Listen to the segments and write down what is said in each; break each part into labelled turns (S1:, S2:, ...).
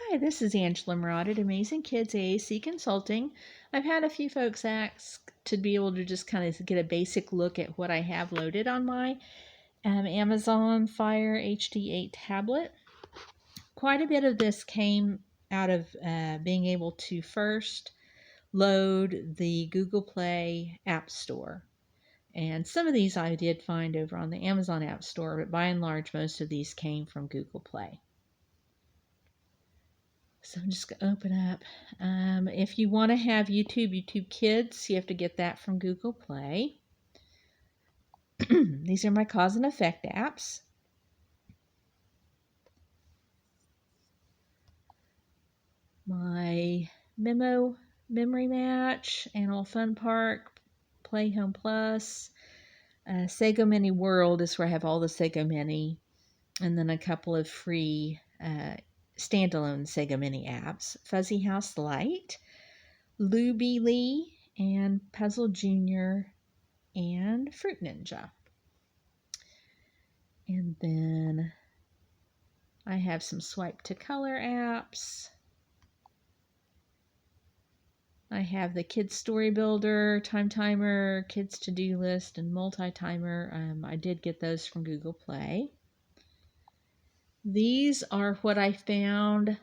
S1: Hi, this is Angela Moorad at Amazing Kids AAC Consulting. I've had a few folks ask to be able to just kind of get a basic look at what I have loaded on my Amazon Fire HD8 tablet. Quite a bit of this came out of being able to first load the Google Play App Store. And some of these I did find over on the Amazon App Store, but by and large, most of these came from Google Play. So I'm just going to open up. If you want to have YouTube Kids, you have to get that from Google Play. These are my cause and effect apps. My Memory Match, Animal Fun Park, Play Home Plus, Sego Mini World is where I have all the Sego Mini, and then a couple of free standalone Sego Mini apps. Fuzzy House Lite, Luby Lee, and Puzzle Junior, and Fruit Ninja. And then I have some Swipe to Color apps. I have the Kids Story Builder, Time Timer, Kids To-Do List, and Multi-Timer. I did get those from Google Play. These are what I found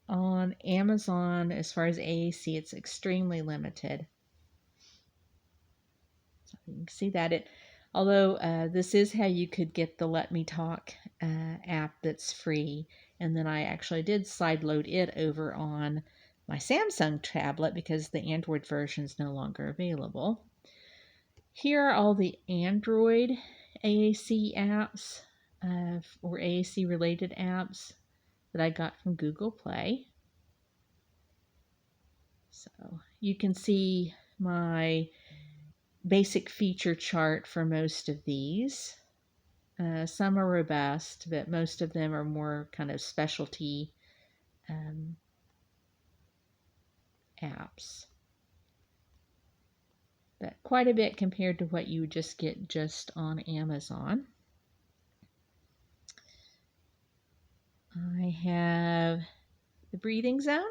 S1: on Amazon as far as AAC. It's extremely limited. So you can see that although this is how you could get the Let Me Talk app that's free. And then I actually did side load it over on my Samsung tablet because the Android version is no longer available. Here are all the Android AAC apps or AAC related apps that I got from Google Play. So you can see my basic feature chart for most of these. Some are robust, but most of them are more kind of specialty apps. But quite a bit compared to what you would just get just on Amazon. I have the Breathing Zone.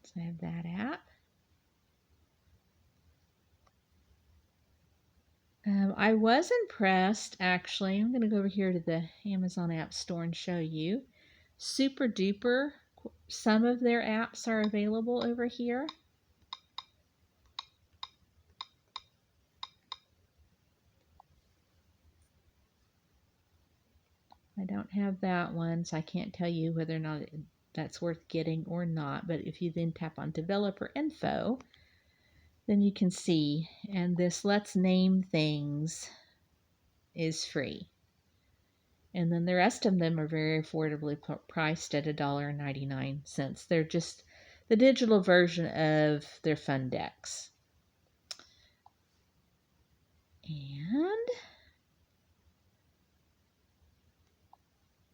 S1: So I have that app. I was impressed, actually. I'm going to go over here to the Amazon App Store and show you. Super Duper, some of their apps are available over here. I don't have that one, so I can't tell you whether or not that's worth getting or not. But if you then tap on Developer Info, then you can see, and this Let's Name Things is free. And then the rest of them are very affordably priced at $1.99. They're just the digital version of their fun decks. And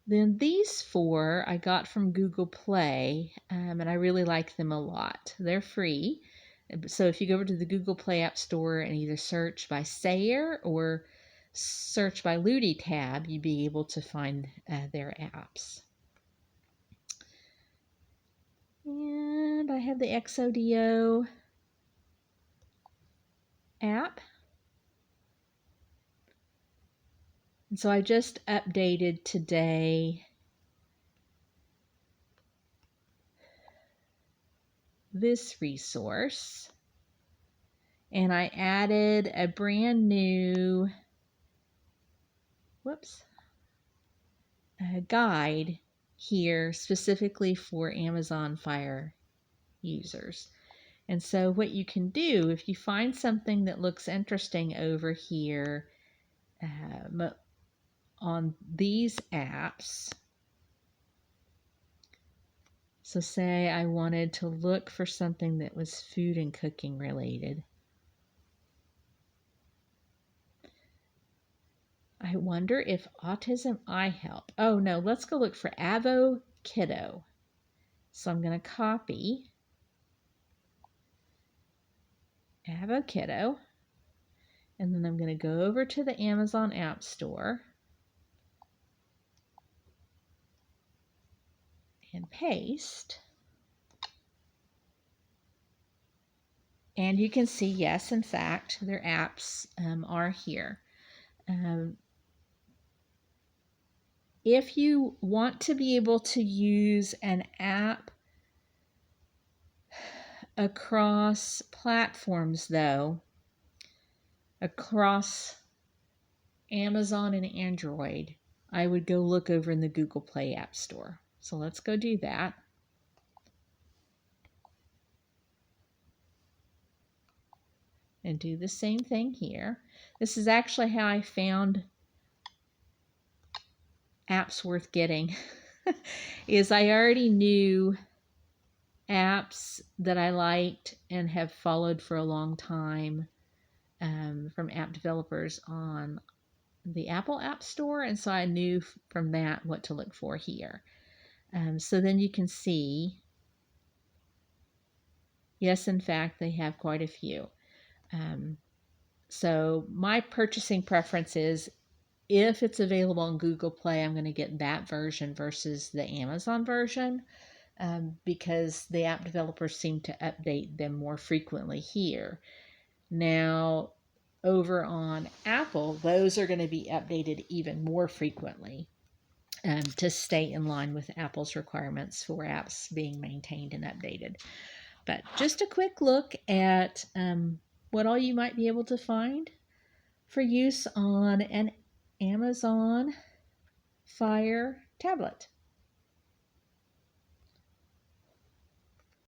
S1: then these four I got from Google Play, and I really like them a lot. They're free. So if you go over to the Google Play App Store and either search by Sayer or search by Ludi tab, you'd be able to find their apps. And I have the Exodio app. And so I just updated today this resource, and I added a brand new guide here specifically for Amazon Fire users. And so what you can do, if you find something that looks interesting over here on these apps, so say I wanted to look for something that was food and cooking related. I wonder if Autism iHelp. Oh no, let's go look for Avo Kiddo. So I'm going to copy Avo Kiddo, and then I'm going to go over to the Amazon App Store. and paste. And you can see, yes, in fact, their apps are here. If you want to be able to use an app across platforms, though, across Amazon and Android, I would go look over in the Google Play App Store. So let's go do that. And do the same thing here. This is actually how I found apps worth getting. Is I already knew apps that I liked and have followed for a long time from app developers on the Apple App Store, and so I knew from that what to look for here. So then you can see, yes, in fact, they have quite a few. So my purchasing preference is, if it's available on Google Play, I'm going to get that version versus the Amazon version, because the app developers seem to update them more frequently here. Now, over on Apple, those are going to be updated even more frequently to stay in line with Apple's requirements for apps being maintained and updated. But just a quick look at what all you might be able to find for use on an Amazon Fire tablet.